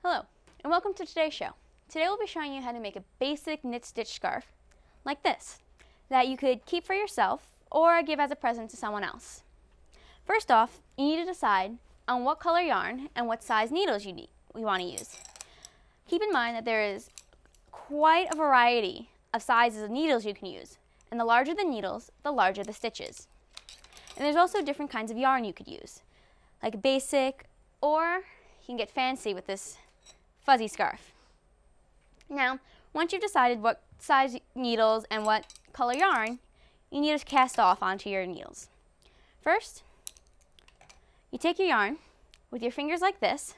Hello, and welcome to today's show. Today we'll be showing you how to make a basic knit stitch scarf, like this, that you could keep for yourself or give as a present to someone else. First off, you need to decide on what color yarn and what size needles you want to use. Keep in mind that there is quite a variety of sizes of needles you can use, and the larger the needles, the larger the stitches. And there's also different kinds of yarn you could use, like basic, or you can get fancy with this fuzzy scarf. Now, once you've decided what size needles and what color yarn, you need to cast off onto your needles. First, you take your yarn with your fingers like this,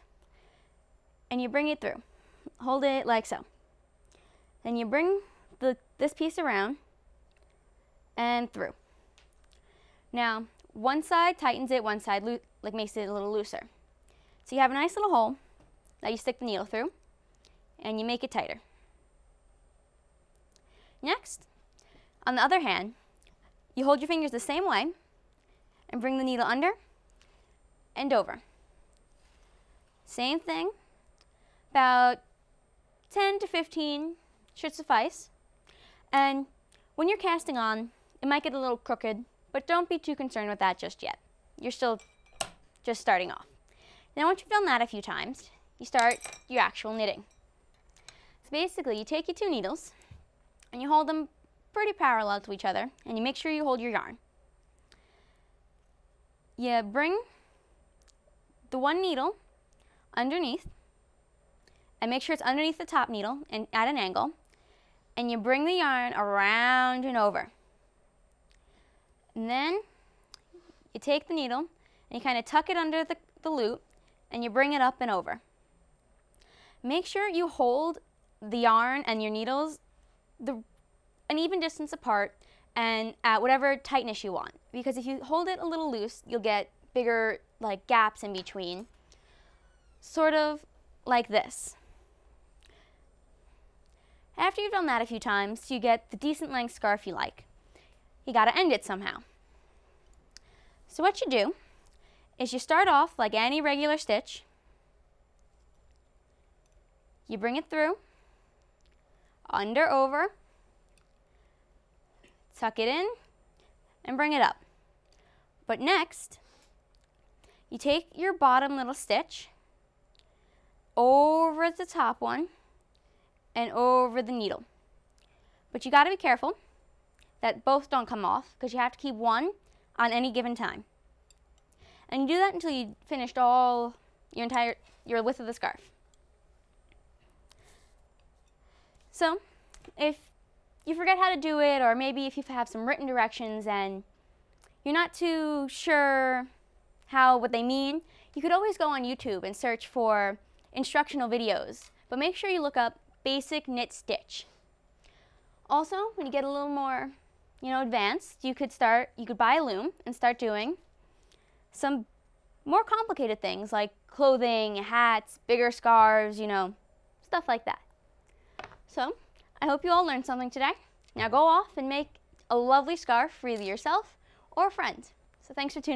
and you bring it through. Hold it like so. Then you bring this piece around and through. Now, one side tightens it, one side makes it a little looser. So you have a nice little hole that you stick the needle through, and you make it tighter. Next, on the other hand, you hold your fingers the same way and bring the needle under and over. Same thing, about 10 to 15 should suffice. And when you're casting on, it might get a little crooked, but don't be too concerned with that just yet. You're still just starting off. Now once you've done that a few times, you start your actual knitting. So basically, you take your two needles and you hold them pretty parallel to each other, and you make sure you hold your yarn. You bring the one needle underneath, and make sure it's underneath the top needle and at an angle, and you bring the yarn around and over. And then you take the needle and you kind of tuck it under the loop, and you bring it up and over. Make sure you hold the yarn and your needles an even distance apart and at whatever tightness you want, because if you hold it a little loose, you'll get bigger gaps in between, sort of like this. After you've done that a few times, you get the decent length scarf you like. You got to end it somehow. So what you do is you start off like any regular stitch. You bring it through, under, over, tuck it in, and bring it up. But next, you take your bottom little stitch over the top one and over the needle. But you got to be careful that both don't come off, because you have to keep one on any given time. And you do that until you finished all your width of the scarf. So, if you forget how to do it, or maybe if you have some written directions and you're not too sure what they mean, you could always go on YouTube and search for instructional videos. But make sure you look up basic knit stitch. Also, when you get a little more, advanced, you could buy a loom and start doing some more complicated things like clothing, hats, bigger scarves, stuff like that. So, I hope you all learned something today. Now go off and make a lovely scarf for either yourself or a friend. So thanks for tuning in.